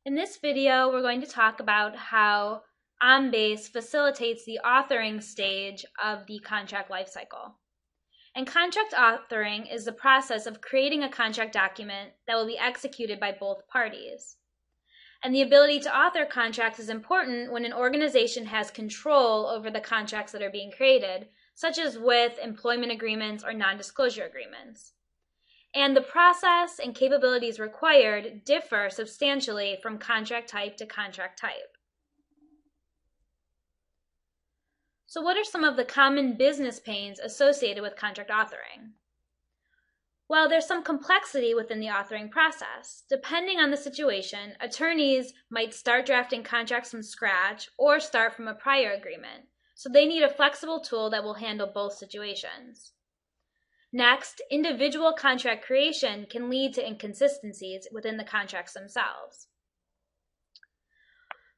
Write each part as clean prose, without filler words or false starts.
In this video, we're going to talk about how OnBase facilitates the authoring stage of the contract lifecycle. And contract authoring is the process of creating a contract document that will be executed by both parties. And the ability to author contracts is important when an organization has control over the contracts that are being created, such as with employment agreements or non-disclosure agreements. And the process and capabilities required differ substantially from contract type to contract type. So what are some of the common business pains associated with contract authoring? Well, there's some complexity within the authoring process. Depending on the situation, attorneys might start drafting contracts from scratch or start from a prior agreement. So they need a flexible tool that will handle both situations. Next, individual contract creation can lead to inconsistencies within the contracts themselves.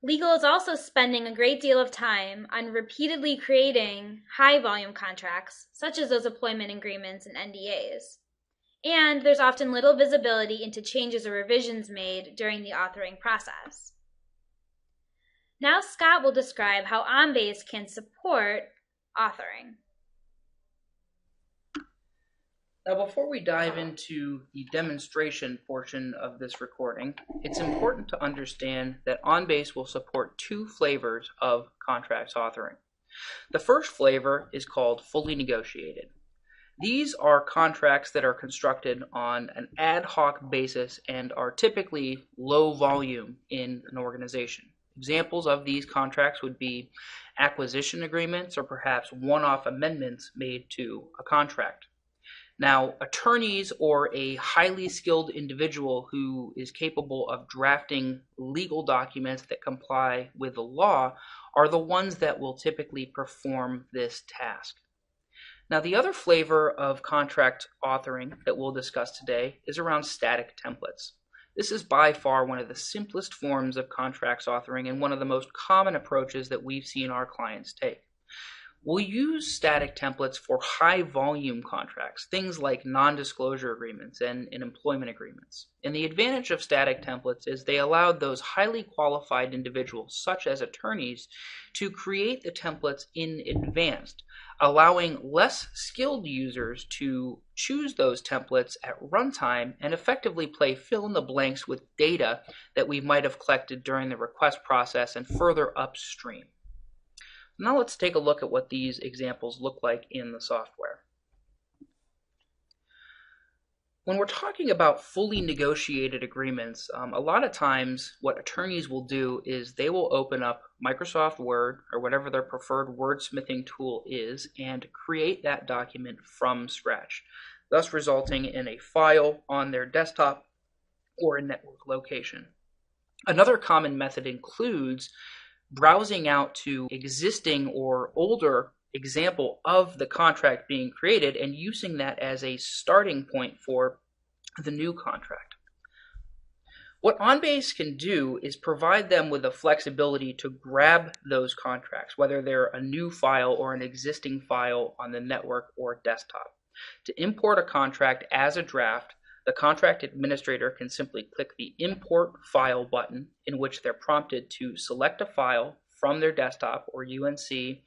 Legal is also spending a great deal of time on repeatedly creating high-volume contracts, such as those employment agreements and NDAs. And there's often little visibility into changes or revisions made during the authoring process. Now Scott will describe how OnBase can support authoring. Now, before we dive into the demonstration portion of this recording, it's important to understand that OnBase will support two flavors of contracts authoring. The first flavor is called fully negotiated. These are contracts that are constructed on an ad hoc basis and are typically low volume in an organization. Examples of these contracts would be acquisition agreements or perhaps one-off amendments made to a contract. Now, attorneys or a highly skilled individual who is capable of drafting legal documents that comply with the law are the ones that will typically perform this task. Now, the other flavor of contract authoring that we'll discuss today is around static templates. This is by far one of the simplest forms of contracts authoring and one of the most common approaches that we've seen our clients take. We'll use static templates for high volume contracts, things like non-disclosure agreements and employment agreements. And the advantage of static templates is they allowed those highly qualified individuals, such as attorneys, to create the templates in advance, allowing less skilled users to choose those templates at runtime and effectively play fill in the blanks with data that we might have collected during the request process and further upstream. Now let's take a look at what these examples look like in the software. When we're talking about fully negotiated agreements, a lot of times what attorneys will do is they will open up Microsoft Word or whatever their preferred wordsmithing tool is and create that document from scratch, thus resulting in a file on their desktop or a network location. Another common method includes browsing out to existing or older example of the contract being created and using that as a starting point for the new contract. What OnBase can do is provide them with the flexibility to grab those contracts, whether they're a new file or an existing file on the network or desktop. To import a contract as a draft, the contract administrator can simply click the Import File button, in which they're prompted to select a file from their desktop or UNC,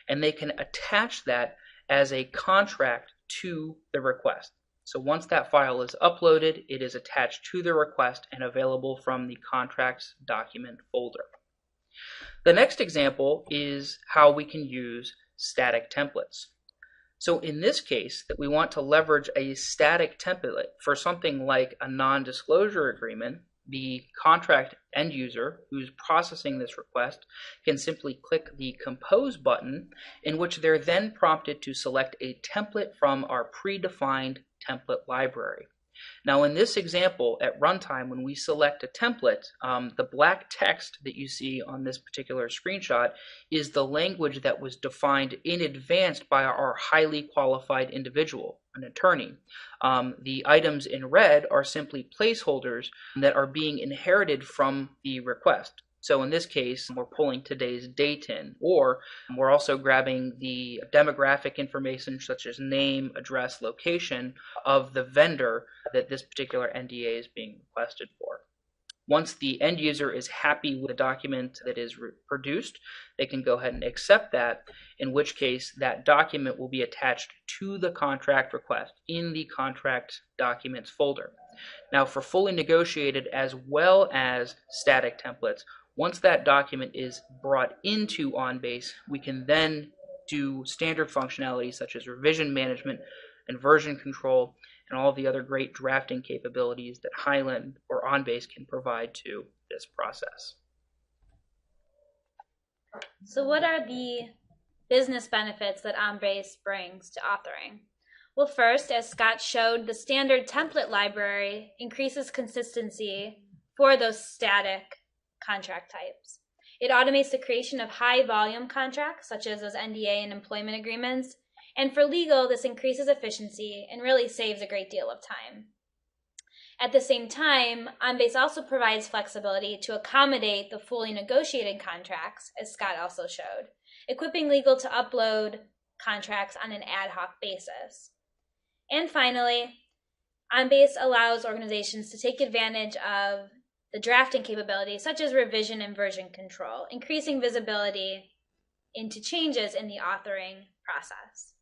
and they can attach that as a contract to the request. So once that file is uploaded, it is attached to the request and available from the Contracts Document folder. The next example is how we can use static templates. So in this case, that we want to leverage a static template for something like a non-disclosure agreement, the contract end user who's processing this request can simply click the Compose button, in which they're then prompted to select a template from our predefined template library. Now in this example, at runtime, when we select a template, the black text that you see on this particular screenshot is the language that was defined in advance by our highly qualified individual, an attorney. The items in red are simply placeholders that are being inherited from the request. So in this case, we're pulling today's date in, or we're also grabbing the demographic information such as name, address, location of the vendor that this particular NDA is being requested for. Once the end user is happy with the document that is produced, they can go ahead and accept that, in which case that document will be attached to the contract request in the contract documents folder. Now, for fully negotiated as well as static templates, once that document is brought into OnBase, we can then do standard functionalities such as revision management and version control and all the other great drafting capabilities that Hyland or OnBase can provide to this process. So what are the business benefits that OnBase brings to authoring? Well, first, as Scott showed, the standard template library increases consistency for those static contract types. It automates the creation of high-volume contracts, such as those NDA and employment agreements. And for legal, this increases efficiency and really saves a great deal of time. At the same time, OnBase also provides flexibility to accommodate the fully negotiated contracts, as Scott also showed, equipping legal to upload contracts on an ad hoc basis. And finally, OnBase allows organizations to take advantage of the drafting capabilities, such as revision and version control, increasing visibility into changes in the authoring process.